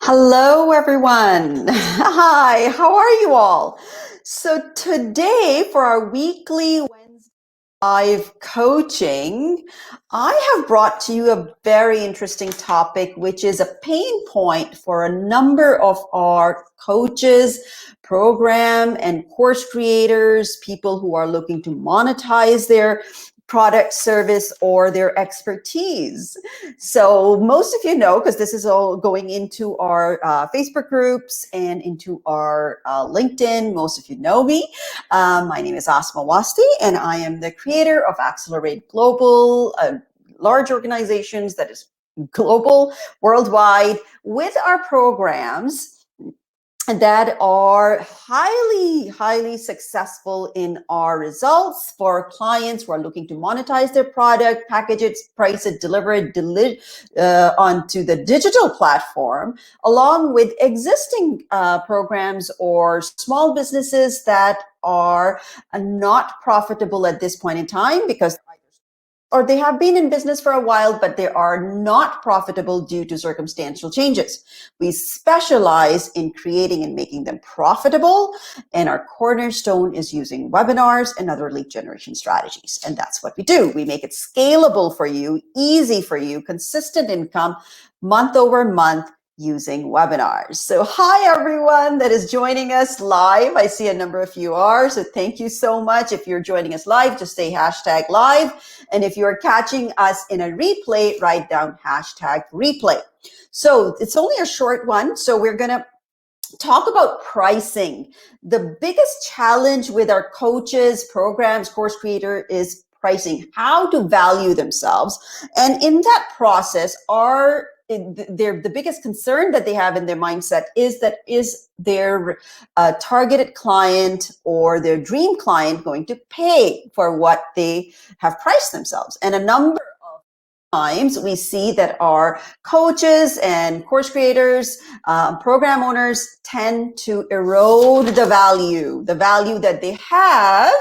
Hello, everyone. Hi, how are you all? So, today for our weekly Wednesday live coaching, I have brought to you a very interesting topic, which is a pain point for a number of our coaches, program and course creators, people who are looking to monetize their product, service, or their expertise. So most of you know, because this is all going into our Facebook groups and into our LinkedIn, most of you know me. My name is Asma Wasti, and I am the creator of Accelerate Global, a large organizations that is global, worldwide, with our programs that are highly successful in our results for clients who are looking to monetize their product, package it, price it, deliver it onto the digital platform, along with existing programs or small businesses that are not profitable at this point in time because or they have been in business for a while, but they are not profitable due to circumstantial changes. We specialize in creating and making them profitable, and our cornerstone is using webinars and other lead generation strategies. And that's what we do. We make it scalable for you, easy for you, consistent income, month over month, using webinars. So hi everyone that is joining us live. I see a number of you are, so thank you so much. If you're joining us live, just say hashtag live. And if you're catching us in a replay, write down hashtag replay. So it's only a short one, so we're gonna talk about pricing. The biggest challenge with our coaches, programs, course creator is pricing, how to value themselves. And in that process, the biggest concern that they have in their mindset is that is their targeted client or their dream client going to pay for what they have priced themselves? And a number times we see that our coaches and course creators, program owners tend to erode the value that they have.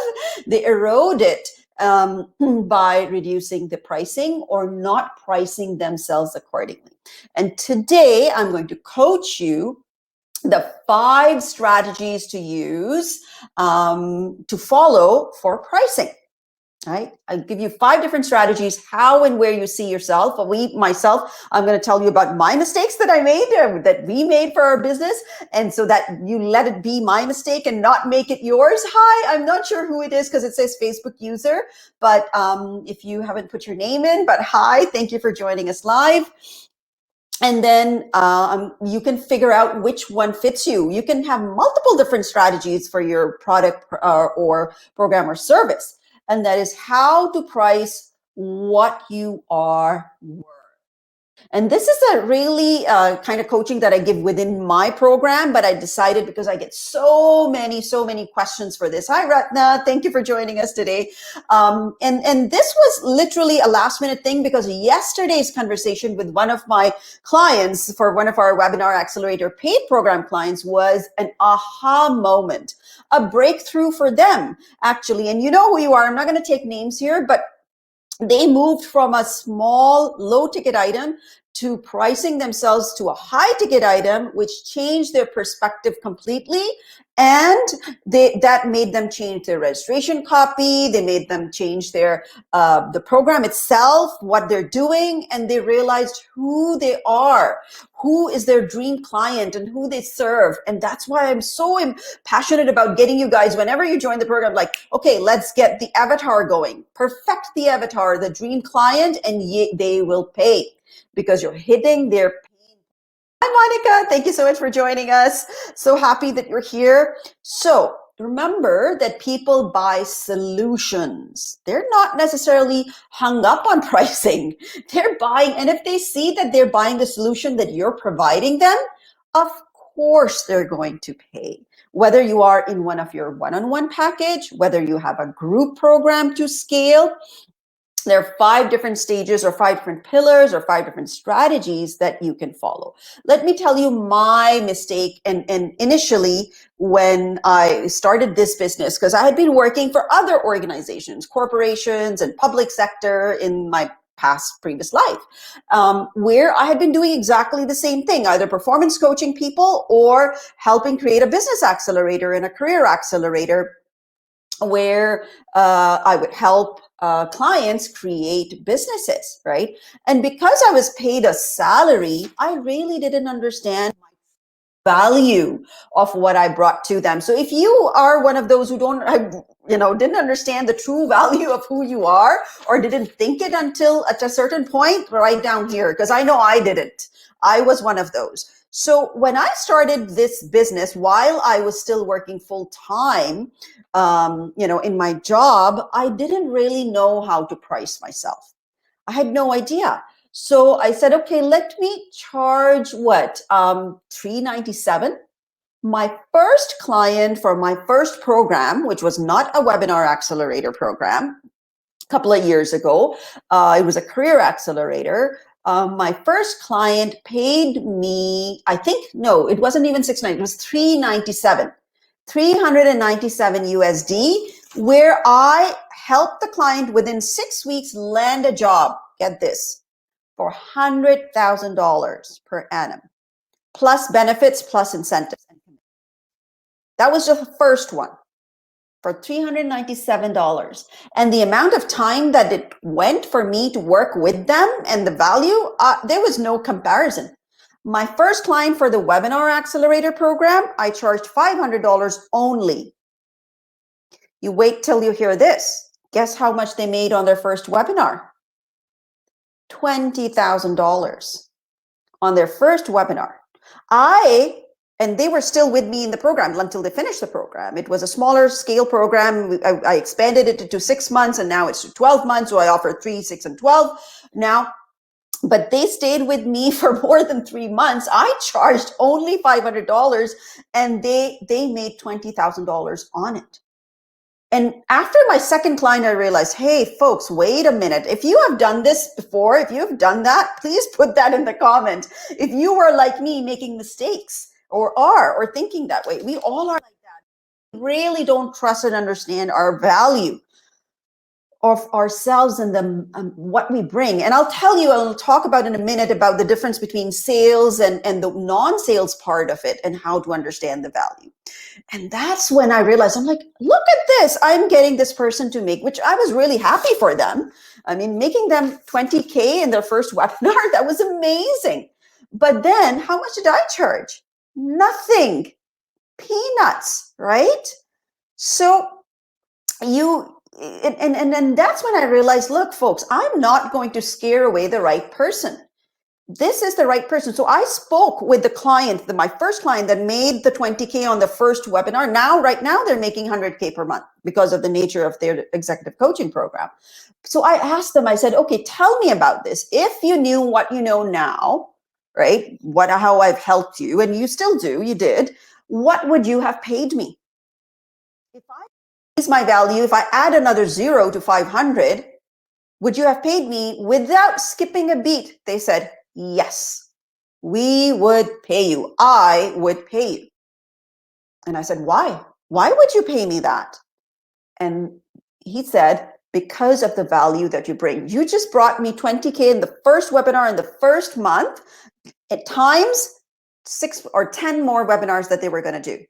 They erode it by reducing the pricing or not pricing themselves accordingly. And today I'm going to coach you the 5 strategies to use to follow for pricing. Right? I'll give you 5 different strategies, how and where you see yourself. I'm going to tell you about my mistakes that I made, that we made for our business. And so that you let it be my mistake and not make it yours. Hi, I'm not sure who it is because it says Facebook user, but if you haven't put your name in, but hi, thank you for joining us live. And then you can figure out which one fits you. You can have multiple different strategies for your product or program or service. And that is how to price what you are worth. And this is a really kind of coaching that I give within my program, but I decided because I get so many questions for this. Hi, Ratna. Thank you for joining us today. And this was literally a last minute thing because yesterday's conversation with one of my clients for one of our Webinar Accelerator paid program clients was an aha moment, a breakthrough for them, actually. And you know who you are. I'm not going to take names here, but they moved from a small low ticket item to pricing themselves to a high ticket item, which changed their perspective completely. And that made them change their registration copy. They made them change their the program itself, what they're doing, and they realized who they are, who is their dream client, and who they serve. And that's why I'm so passionate about getting you guys, whenever you join the program, like, okay, let's get the avatar going. Perfect the avatar, the dream client, and they will pay because you're hitting their. Hi, Monica. Thank you so much for joining us. So happy that you're here. So remember that people buy solutions. They're not necessarily hung up on pricing. They're buying, and if they see that they're buying the solution that you're providing them, of course they're going to pay. Whether you are in one of your one-on-one package, whether you have a group program to scale, there are 5 different stages or 5 different pillars or 5 different strategies that you can follow. Let me tell you my mistake and initially when I started this business, because I had been working for other organizations, corporations and public sector in my previous life, where I had been doing exactly the same thing, either performance coaching people or helping create a business accelerator and a career accelerator, where I would help clients create businesses, right? And because I was paid a salary, I really didn't understand value of what I brought to them. So if you are one of those who didn't understand the true value of who you are, or didn't think it until at a certain point, right down here, because I know I didn't. I was one of those. So when I started this business while I was still working full time, in my job, I didn't really know how to price myself. I had no idea. So I said, okay, let me charge what? $397. My first client for my first program, which was not a webinar accelerator program, a couple of years ago, it was a career accelerator. My first client paid me, it wasn't even $690, it was $397. 397 USD, where I helped the client within 6 weeks land a job. Get this, for $100,000 per annum, plus benefits, plus incentives. That was just the first one for $397. And the amount of time that it went for me to work with them and the value, there was no comparison. My first client for the Webinar Accelerator program, I charged $500 only. You wait till you hear this. Guess how much they made on their first webinar? $20,000 on their first webinar. And they were still with me in the program until they finished the program. It was a smaller scale program. I expanded it to 6 months, and now it's to 12 months. So I offer 3, 6, and 12 now. But they stayed with me for more than 3 months. I charged only $500, and they made $20,000 on it. And after my second client, I realized, hey, folks, wait a minute. If you have done this before, if you've done that, please put that in the comment. If you were like me, making mistakes or thinking that way, we all are like that. We really don't trust and understand our value of ourselves and what we bring. And I'll talk about in a minute about the difference between sales and the non-sales part of it and how to understand the value. And that's when I realized, I'm like, look at this. I'm getting this person to make, which I was really happy for them. I mean, making them 20K in their first webinar, that was amazing. But then how much did I charge? Nothing. Peanuts, right? So and that's when I realized, look, folks, I'm not going to scare away the right person. This is the right person. So I spoke with the client, my first client that made the 20K on the first webinar. Right now they're making 100K per month because of the nature of their executive coaching program. So I asked them, I said, okay, tell me about this. If you knew what you know now, right? How I've helped you, and you still do, you did, what would you have paid me? If I raise my value, if I add another 0 to 500, would you have paid me without skipping a beat? They said, yes, we would pay you. I would pay you. And I said, why? Why would you pay me that? And he said, because of the value that you bring. You just brought me 20K in the first webinar in the first month, at times 6 or 10 more webinars that they were going to do.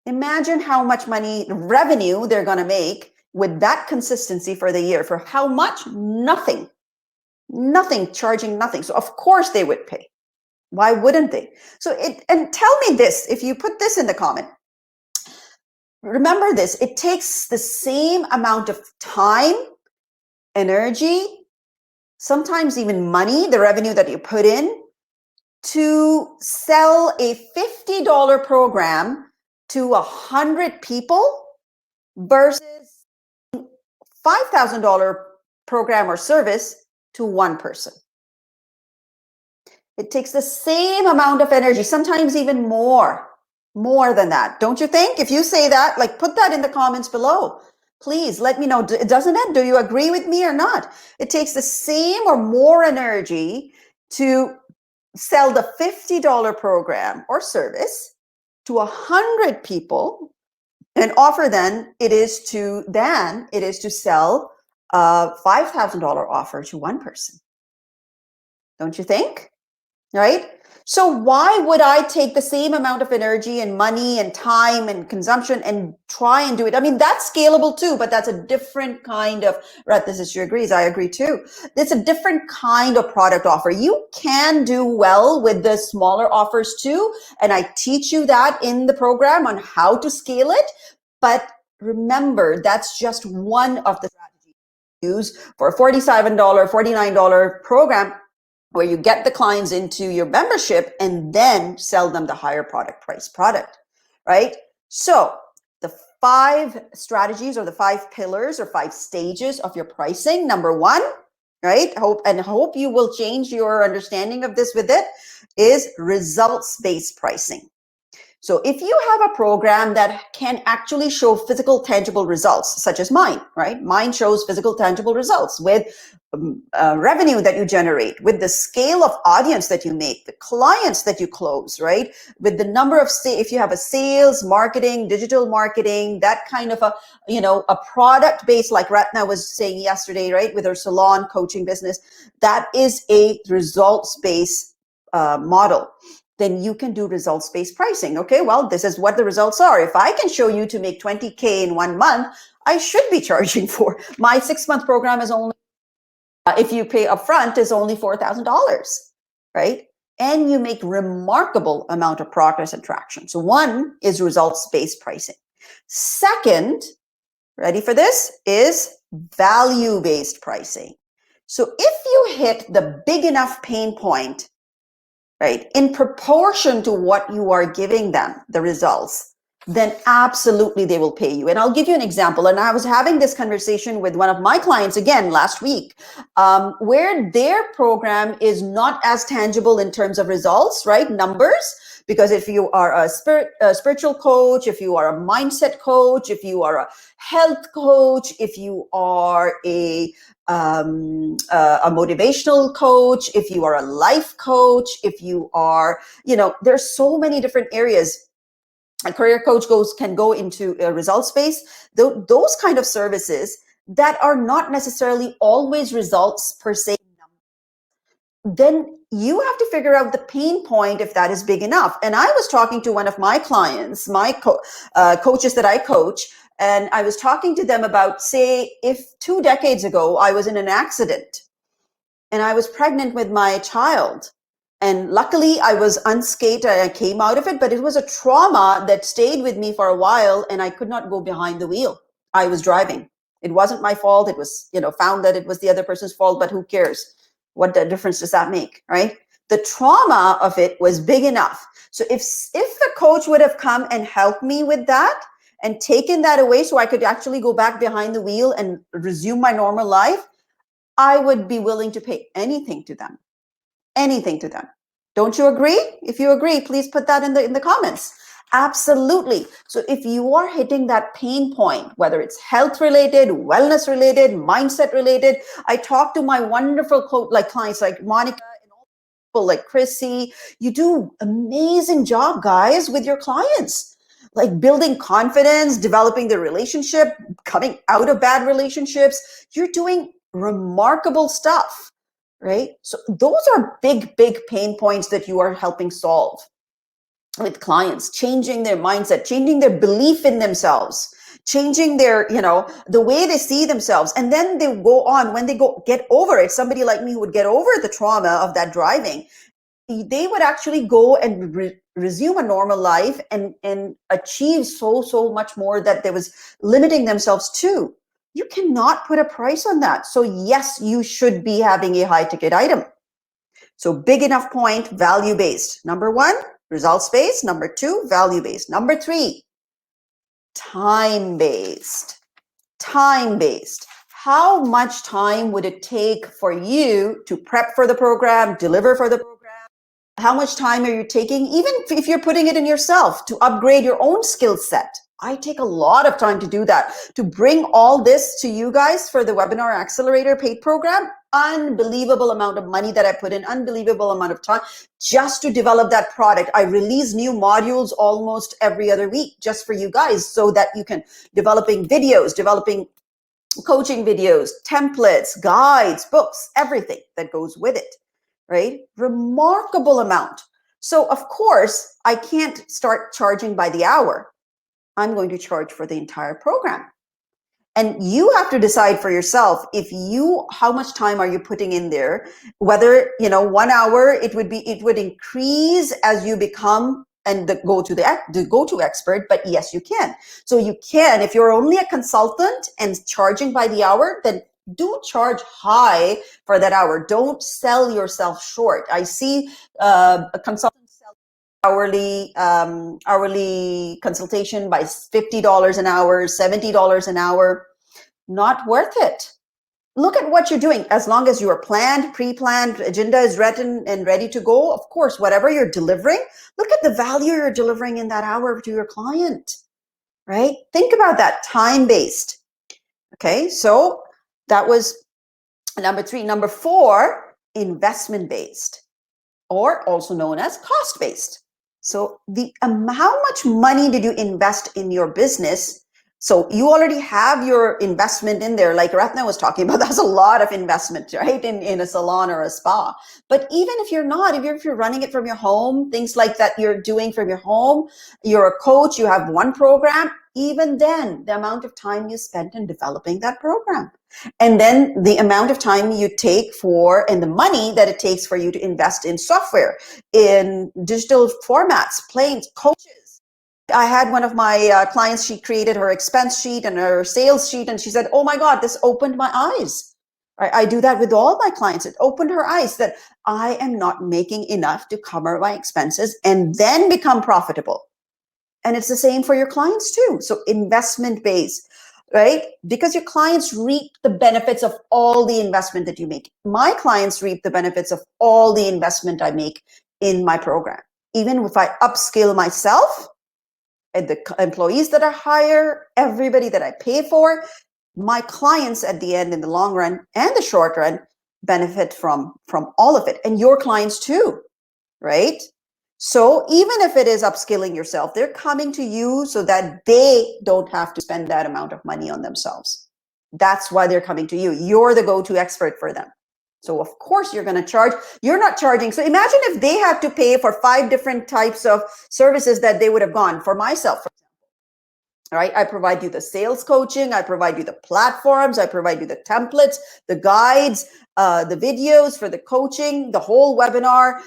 Imagine how much revenue they're going to make with that consistency for the year. For how much? Nothing. Nothing, charging nothing. So of course they would pay. Why wouldn't they? And tell me this, if you put this in the comment, remember this, it takes the same amount of time, energy, sometimes even money, the revenue that you put in, to sell a $50 program to 100 people versus $5,000 program or service to one person. It takes the same amount of energy, sometimes even more than that. Don't you think? If you say that, put that in the comments below. Please let me know. Doesn't it? Do you agree with me or not? It takes the same or more energy to sell the $50 program or service to 100 people and offer it is to sell a $5,000 offer to one person. Don't you think? Right? So why would I take the same amount of energy and money and time and consumption and try and do it? I mean, that's scalable too, but that's a different kind of, right, this is, you agrees, I agree too. It's a different kind of product offer. You can do well with the smaller offers too. And I teach you that in the program on how to scale it. But remember, that's just one of the strategies you use for a $47, $49 program, where you get the clients into your membership and then sell them the higher price product, right? So the 5 strategies or the 5 pillars or 5 stages of your pricing. Number 1, right? Hope you will change your understanding of this with it, is results-based pricing. So if you have a program that can actually show physical, tangible results, such as mine, right? Mine shows physical, tangible results with revenue that you generate, with the scale of audience that you make, the clients that you close, right? With the number of, if you have a sales, marketing, digital marketing, that kind of a product base, like Ratna was saying yesterday, right? With her salon coaching business, that is a results-based model. Then you can do results-based pricing. Okay, well, this is what the results are. If I can show you to make 20K in 1 month, I should be charging for. My 6-month program is only, if you pay upfront, is only $4,000, right? And you make remarkable amount of progress and traction. So 1 is results-based pricing. 2nd, ready for this, is value-based pricing. So if you hit the big enough pain point, right, in proportion to what you are giving them, the results, then absolutely they will pay you. And I'll give you an example. And I was having this conversation with one of my clients again last week, where their program is not as tangible in terms of results, right, numbers. Because if you are a spiritual coach, if you are a mindset coach, if you are a health coach, if you are a motivational coach, if you are a life coach, if you are, there's so many different areas. A career coach can go into a results space. Those kind of services that are not necessarily always results per se, then you have to figure out the pain point if that is big enough. And I was talking to one of my clients, my coaches that I coach, and I was talking to them about, say, if 2 decades ago I was in an accident and I was pregnant with my child, and luckily I was unscathed, I came out of it, but it was a trauma that stayed with me for a while, and I could not go behind the wheel. I was driving. It wasn't my fault. It was, found that it was the other person's fault, but who cares? What difference does that make, right? The trauma of it was big enough. So if the coach would have come and helped me with that and taken that away so I could actually go back behind the wheel and resume my normal life, I would be willing to pay anything to them. Anything to them. Don't you agree? If you agree, please put that in the comments. Absolutely. So if you are hitting that pain point, whether it's health related, wellness related, mindset related, I talk to my wonderful clients like Monica and all people like Chrissy. You do amazing job, guys, with your clients, like building confidence, developing the relationship, coming out of bad relationships. You're doing remarkable stuff, right? So those are big pain points that you are helping solve with clients, changing their mindset, changing their belief in themselves, changing their, the way they see themselves. And then they go on, when they get over it, somebody like me would get over the trauma of that driving, they would actually go and resume a normal life and achieve so much more that they was limiting themselves to. You cannot put a price on that. So yes, you should be having a high ticket item. So big enough point, value-based. Number 1, results-based. Number 2, value-based. Number 3, time-based. Time-based. How much time would it take for you to prep for the program, deliver for the program? How much time are you taking, even if you're putting it in yourself, to upgrade your own skill set? I take a lot of time to do that, to bring all this to you guys for the Webinar Accelerator paid program. Unbelievable amount of money that I put in, unbelievable amount of time just to develop that product. I release new modules almost every other week just for you guys so that you can developing videos, developing coaching videos, templates, guides, books, everything that goes with it, right? Remarkable amount. So of course, I can't start charging by the hour. I'm going to charge for the entire program. And you have to decide for yourself how much time are you putting in there, whether 1 hour it would increase as you become and the go-to expert, but yes, you can. So you can, if you're only a consultant and charging by the hour, then do charge high for that hour. Don't sell yourself short. I see a consultant sell hourly consultation by $50 an hour, $70 an hour. Not worth it. Look at what you're doing. As long as you are planned, pre-planned, agenda is written and ready to go, of course, whatever you're delivering, look at the value you're delivering in that hour to your client, right? Think about that, time-based. Okay, so that was number 3. Number 4, investment-based, or also known as cost-based. So how much money did you invest in your business? So you already have your investment in there, like Ratna was talking about. That's a lot of investment, right, in a salon or a spa. But even if you're not, if you're running it from your home, things like that you're doing from your home, you're a coach, you have one program, even then, the amount of time you spent in developing that program. And then the amount of time you take and the money that it takes for you to invest in software, in digital formats, planes, coaches. I had one of my clients, she created her expense sheet and her sales sheet, and she said, oh my God, this opened my eyes. I do that with all my clients. It opened her eyes that I am not making enough to cover my expenses and then become profitable. And it's the same for your clients too. So investment based, right? Because your clients reap the benefits of all the investment that you make. My clients reap the benefits of all the investment I make in my program. Even if I upskill myself and the employees that I hire, everybody that I pay for, my clients at the end, in the long run and the short run, benefit from all of it. And your clients too, right? So even if it is upskilling yourself, they're coming to you so that they don't have to spend that amount of money on themselves. That's why they're coming to you. You're the go-to expert for them. So of course you're going to charge. You're not charging. So imagine if they had to pay for 5 different types of services that they would have gone. For myself, for example, all right, I provide you the sales coaching, I provide you the platforms, I provide you the templates, the guides, the videos for the coaching, the whole webinar,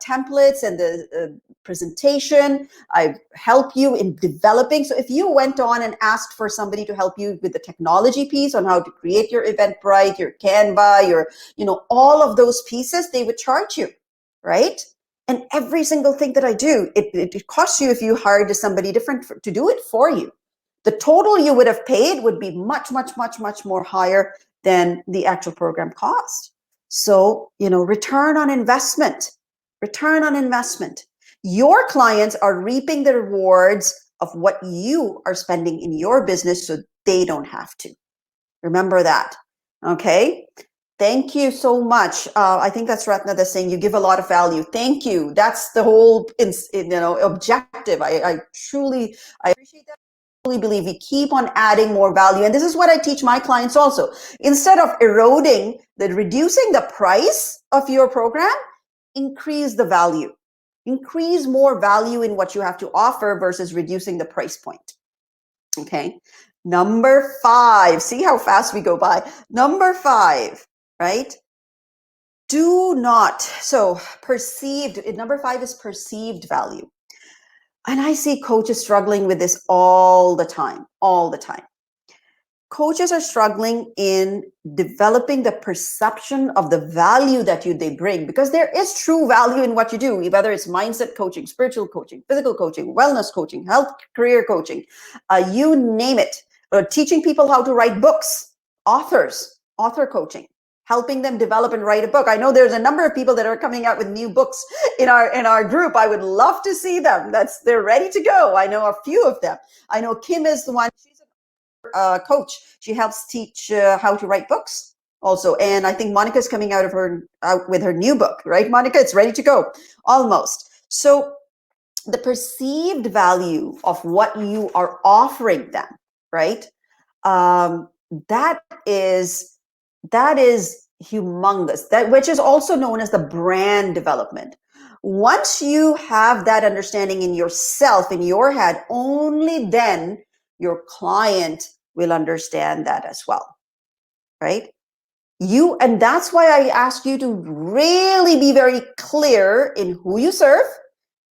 templates and the presentation. I help you in developing. So if you went on and asked for somebody to help you with the technology piece on how to create your Eventbrite, your Canva, your, all of those pieces, they would charge you, right? And every single thing that I do, it costs you if you hired somebody different to do it for you. The total you would have paid would be much, much, much, much more higher than the actual program cost. So, return on investment. Your clients are reaping the rewards of what you are spending in your business, so they don't have to. Remember that, okay? Thank you so much. I think that's Ratna that's saying you give a lot of value. Thank you. That's the whole objective. I appreciate that. I truly believe we keep on adding more value. And this is what I teach my clients also. Instead of reducing the price of your program, increase the value. Increase more value in what you have to offer versus reducing the price point. Okay. Number 5. See how fast we go by. Number 5. Right? Number 5 is perceived value. And I see coaches struggling with this all the time. Coaches are struggling in developing the perception of the value that they bring, because there is true value in what you do, whether it's mindset coaching, spiritual coaching, physical coaching, wellness coaching, health career coaching, you name it. Teaching people how to write books, author coaching, helping them develop and write a book. I know there's a number of people that are coming out with new books in our group. I would love to see them. They're ready to go. I know a few of them. I know Kim is the one. She's a coach. She helps teach how to write books also. And I think Monica's coming out with her new book, right? Monica, it's ready to go almost. So the perceived value of what you are offering them, right? that is humongous. That which is also known as the brand development. Once you have that understanding in yourself, in your head, only then your client will understand that as well, right? And that's why I ask you to really be very clear in who you serve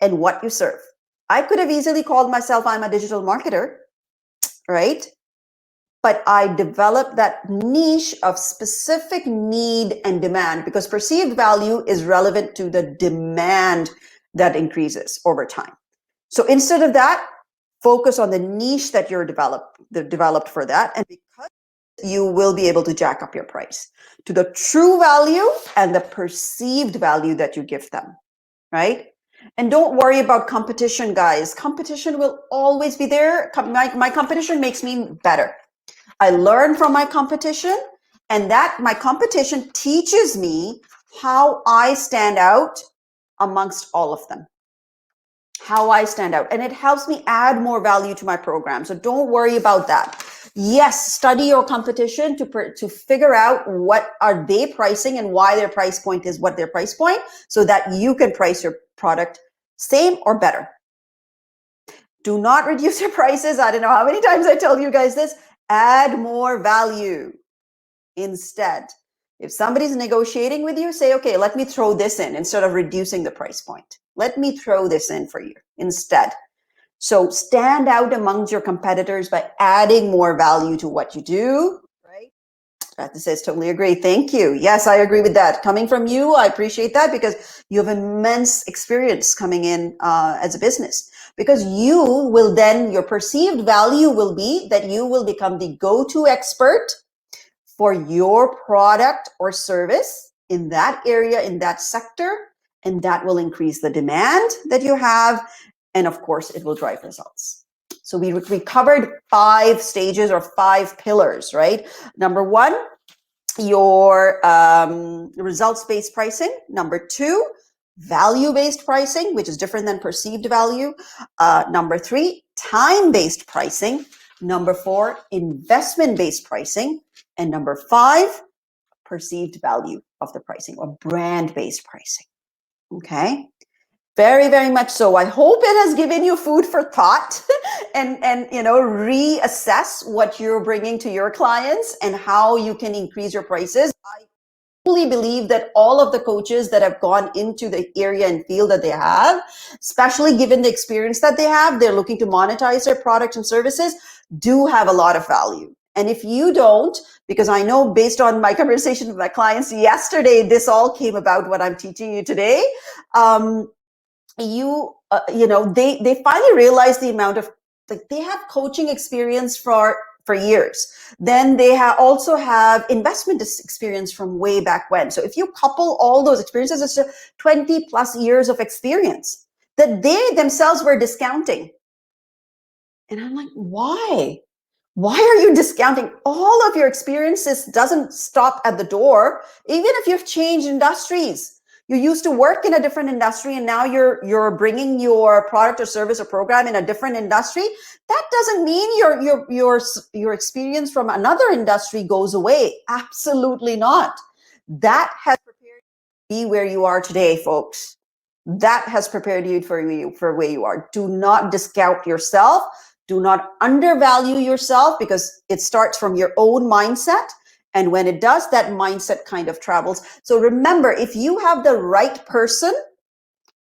and what you serve. I could have easily called myself, I'm a digital marketer, right? But I developed that niche of specific need and demand because perceived value is relevant to the demand that increases over time. So instead of that, focus on the niche that you're developed for that. And because you will be able to jack up your price to the true value and the perceived value that you give them, right? And don't worry about competition, guys. Competition will always be there. My competition makes me better. I learn from my competition, and that my competition teaches me how I stand out amongst all of them. How I stand out, and it helps me add more value to my program. So don't worry about that. Yes, study your competition to figure out what are they pricing and why their price point is what their price point, so that you can price your product same or better. Do not reduce your prices. I don't know how many times I tell you guys this. Add more value instead. If somebody's negotiating with you, say, okay, let me throw this in instead of reducing the price point. Let me throw this in for you instead. So stand out amongst your competitors by adding more value to what you do, right? Ratha says, totally agree. Thank you. Yes, I agree with that. Coming from you, I appreciate that because you have immense experience coming in as a business. Because you will then, your perceived value will be that you will become the go-to expert for your product or service in that area, in that sector, and that will increase the demand that you have. And of course, it will drive results. So we covered 5 stages or 5 pillars, right? Number 1, your results-based pricing. Number 2, value-based pricing, which is different than perceived value. Number 3, time-based pricing. Number 4, investment-based pricing. And number 5, perceived value of the pricing or brand-based pricing. Okay. Very, very much so. I hope it has given you food for thought and reassess what you're bringing to your clients and how you can increase your prices. I fully believe that all of the coaches that have gone into the area and field that they have, especially given the experience that they have, they're looking to monetize their products and services, do have a lot of value. And if you don't, because I know based on my conversation with my clients yesterday, this all came about what I'm teaching you today. They finally realize the amount of, like, they have coaching experience for years. Then they also have investment experience from way back when. So if you couple all those experiences, it's 20 plus years of experience that they themselves were discounting. And I'm like, why? Why are you discounting? All of your experiences doesn't stop at the door. Even if you've changed industries, you used to work in a different industry and now you're bringing your product or service or program in a different industry. That doesn't mean your experience from another industry goes away. Absolutely not. That has prepared you to be where you are today, folks. That has prepared you for where you are. Do not discount yourself. Do not undervalue yourself, because it starts from your own mindset. And when it does, that mindset kind of travels. So remember, if you have the right person,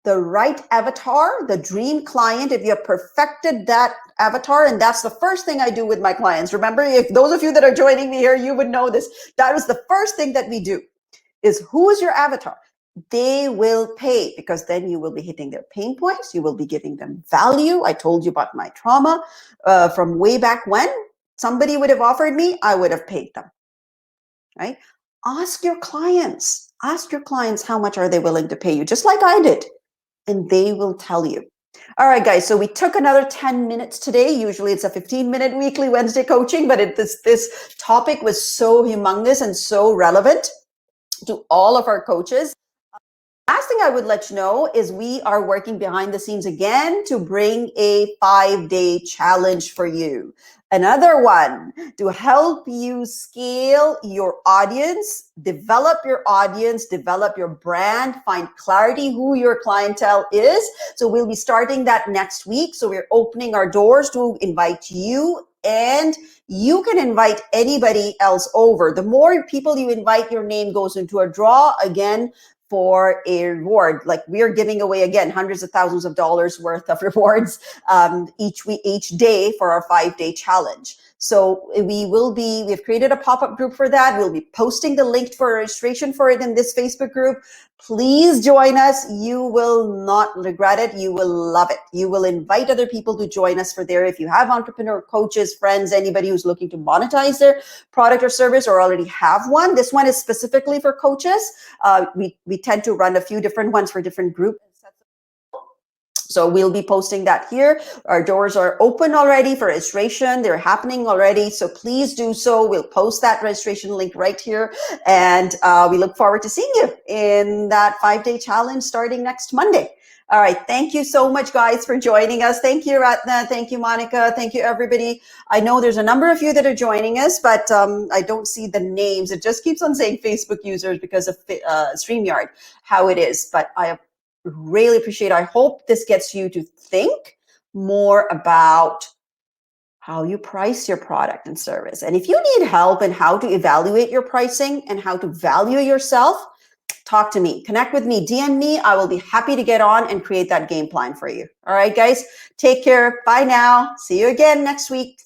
the right avatar, the dream client, if you have perfected that avatar, and that's the first thing I do with my clients. Remember, if those of you that are joining me here, you would know this. That is the first thing that we do, is who is your avatar? They will pay, because then you will be hitting their pain points. You will be giving them value. I told you about my trauma from way back when. Somebody would have offered me, I would have paid them, right? Ask your clients how much are they willing to pay you, just like I did, and they will tell you. All right, guys, so we took another 10 minutes today. Usually it's a 15-minute weekly Wednesday coaching, but this topic was so humongous and so relevant to all of our coaches. Last thing I would let you know is we are working behind the scenes again to bring a 5-day challenge for you. Another one to help you scale your audience, develop your brand, find clarity who your clientele is. So we'll be starting that next week. So we're opening our doors to invite you, and you can invite anybody else over. The more people you invite, your name goes into a draw again for a reward. Like, we are giving away again hundreds of thousands of dollars worth of rewards each week, each day for our 5-day challenge. So we've created a pop-up group for that. We'll be posting the link for registration for it in this Facebook group. Please join us. You will not regret it. You will love it. You will invite other people to join us for there. If you have entrepreneur coaches, friends, anybody who's looking to monetize their product or service or already have one, this one is specifically for coaches. We tend to run a few different ones for different groups. So we'll be posting that here. Our doors are open already for registration. They're happening already. So please do so. We'll post that registration link right here. And we look forward to seeing you in that 5-day challenge starting next Monday. All right. Thank you so much, guys, for joining us. Thank you, Ratna. Thank you, Monica. Thank you, everybody. I know there's a number of you that are joining us, but I don't see the names. It just keeps on saying Facebook users because of StreamYard, how it is. But I really appreciate it. I hope this gets you to think more about how you price your product and service. And if you need help in how to evaluate your pricing and how to value yourself, talk to me, connect with me, DM me. I will be happy to get on and create that game plan for you. All right, guys, take care. Bye now. See you again next week.